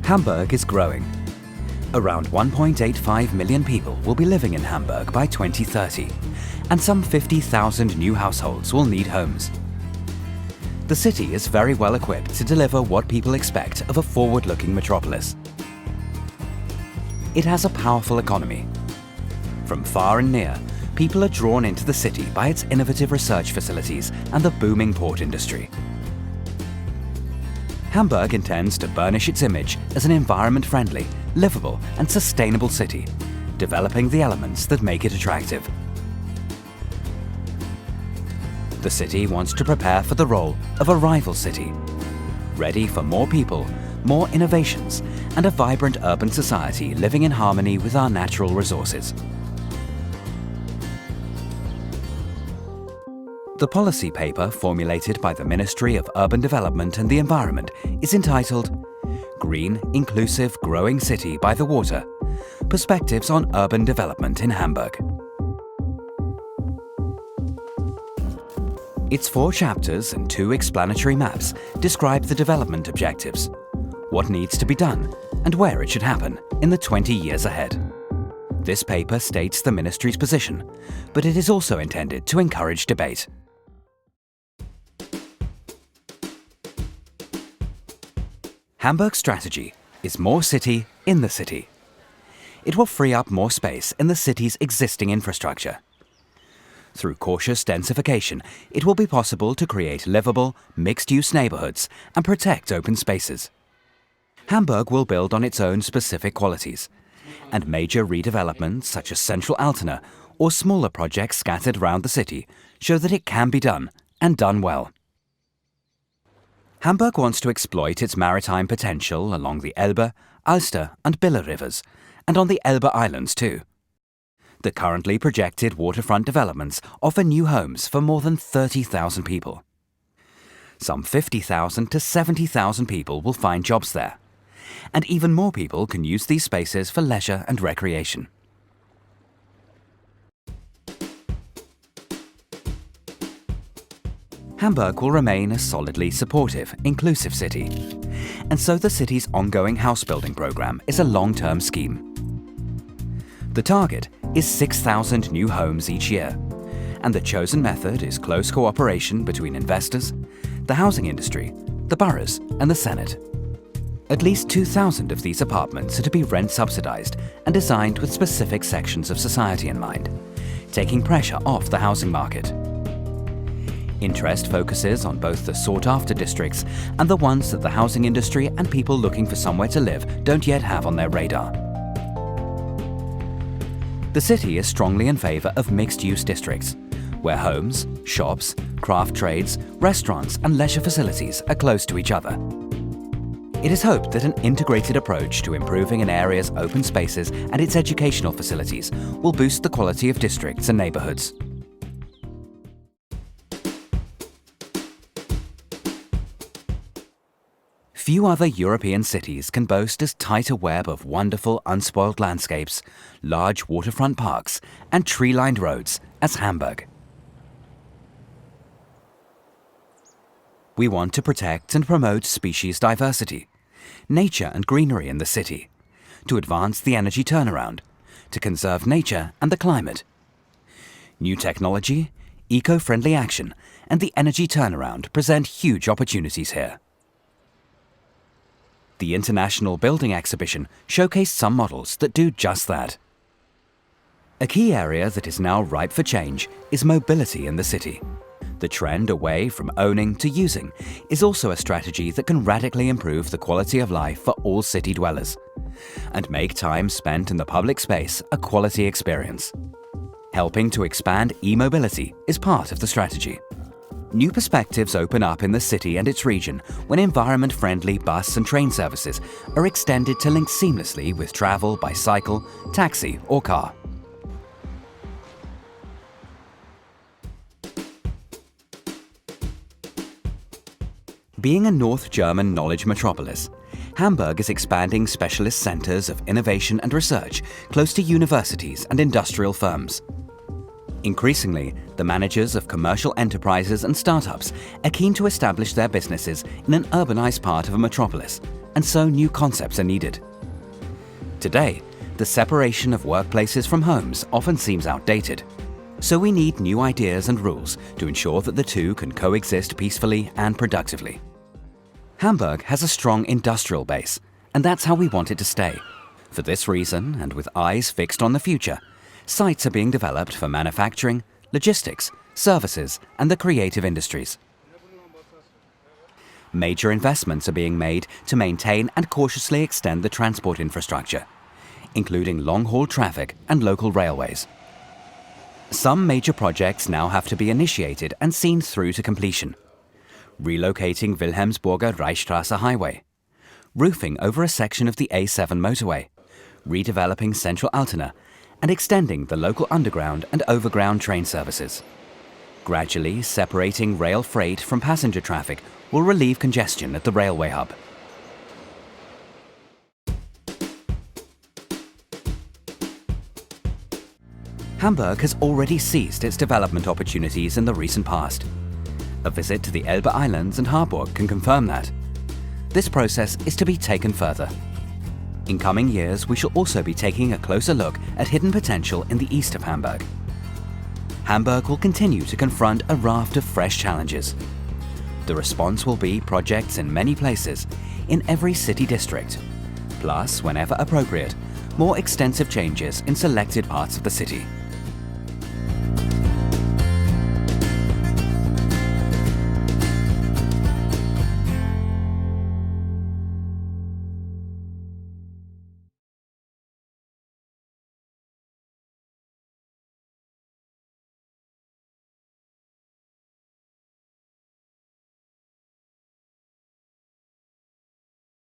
Hamburg is growing. Around 1.85 million people will be living in Hamburg by 2030, and some 50,000 new households will need homes. The city is very well equipped to deliver what people expect of a forward-looking metropolis. It has a powerful economy. From far and near, people are drawn into the city by its innovative research facilities and the booming port industry. Hamburg intends to burnish its image as an environment-friendly, livable and sustainable city, developing the elements that make it attractive. The city wants to prepare for the role of a rival city, ready for more people, more innovations, and a vibrant urban society living in harmony with our natural resources. The policy paper formulated by the Ministry of Urban Development and the Environment is entitled Green, Inclusive, Growing City by the Water: Perspectives on Urban Development in Hamburg. Its 4 chapters and 2 explanatory maps describe the development objectives, what needs to be done, and where it should happen in the 20 years ahead. This paper states the Ministry's position, but it is also intended to encourage debate. Hamburg's strategy is more city in the city. It will free up more space in the city's existing infrastructure. Through cautious densification, it will be possible to create livable, mixed-use neighborhoods and protect open spaces. Hamburg will build on its own specific qualities, and major redevelopments such as Central Altona or smaller projects scattered around the city show that it can be done, and done well. Hamburg wants to exploit its maritime potential along the Elbe, Alster and Bille rivers, and on the Elbe Islands too. The currently projected waterfront developments offer new homes for more than 30,000 people. Some 50,000 to 70,000 people will find jobs there, and even more people can use these spaces for leisure and recreation. Hamburg will remain a solidly supportive, inclusive city, and so the city's ongoing house building program is a long-term scheme. The target is 6,000 new homes each year, and the chosen method is close cooperation between investors, the housing industry, the boroughs and the Senate. At least 2,000 of these apartments are to be rent subsidized and designed with specific sections of society in mind, taking pressure off the housing market. Interest focuses on both the sought-after districts and the ones that the housing industry and people looking for somewhere to live don't yet have on their radar. The city is strongly in favor of mixed-use districts, where homes, shops, craft trades, restaurants and leisure facilities are close to each other. It is hoped that an integrated approach to improving an area's open spaces and its educational facilities will boost the quality of districts and neighborhoods. Few other European cities can boast as tight a web of wonderful unspoiled landscapes, large waterfront parks and tree-lined roads as Hamburg. We want to protect and promote species diversity, nature and greenery in the city, to advance the energy turnaround, to conserve nature and the climate. New technology, eco-friendly action and the energy turnaround present huge opportunities here. The International Building Exhibition showcased some models that do just that. A key area that is now ripe for change is mobility in the city. The trend away from owning to using is also a strategy that can radically improve the quality of life for all city dwellers and make time spent in the public space a quality experience. Helping to expand e-mobility is part of the strategy. New perspectives open up in the city and its region when environment-friendly bus and train services are extended to link seamlessly with travel by cycle, taxi or car. Being a North German knowledge metropolis, Hamburg is expanding specialist centers of innovation and research close to universities and industrial firms. Increasingly, the managers of commercial enterprises and startups are keen to establish their businesses in an urbanized part of a metropolis and so new concepts are needed. Today, the separation of workplaces from homes often seems outdated, so we need new ideas and rules to ensure that the two can coexist peacefully and productively. Hamburg has a strong industrial base, and that's how we want it to stay. For this reason, and with eyes fixed on the future, sites are being developed for manufacturing, logistics, services, and the creative industries. Major investments are being made to maintain and cautiously extend the transport infrastructure, including long-haul traffic and local railways. Some major projects now have to be initiated and seen through to completion. Relocating Wilhelmsburger Reichsstraße Highway, roofing over a section of the A7 motorway, redeveloping Central Altona, and extending the local underground and overground train services. Gradually separating rail freight from passenger traffic will relieve congestion at the railway hub. Hamburg has already seized its development opportunities in the recent past. A visit to the Elbe Islands and Harburg can confirm that. This process is to be taken further. In coming years, we shall also be taking a closer look at hidden potential in the east of Hamburg. Hamburg will continue to confront a raft of fresh challenges. The response will be projects in many places, in every city district, plus, whenever appropriate, more extensive changes in selected parts of the city.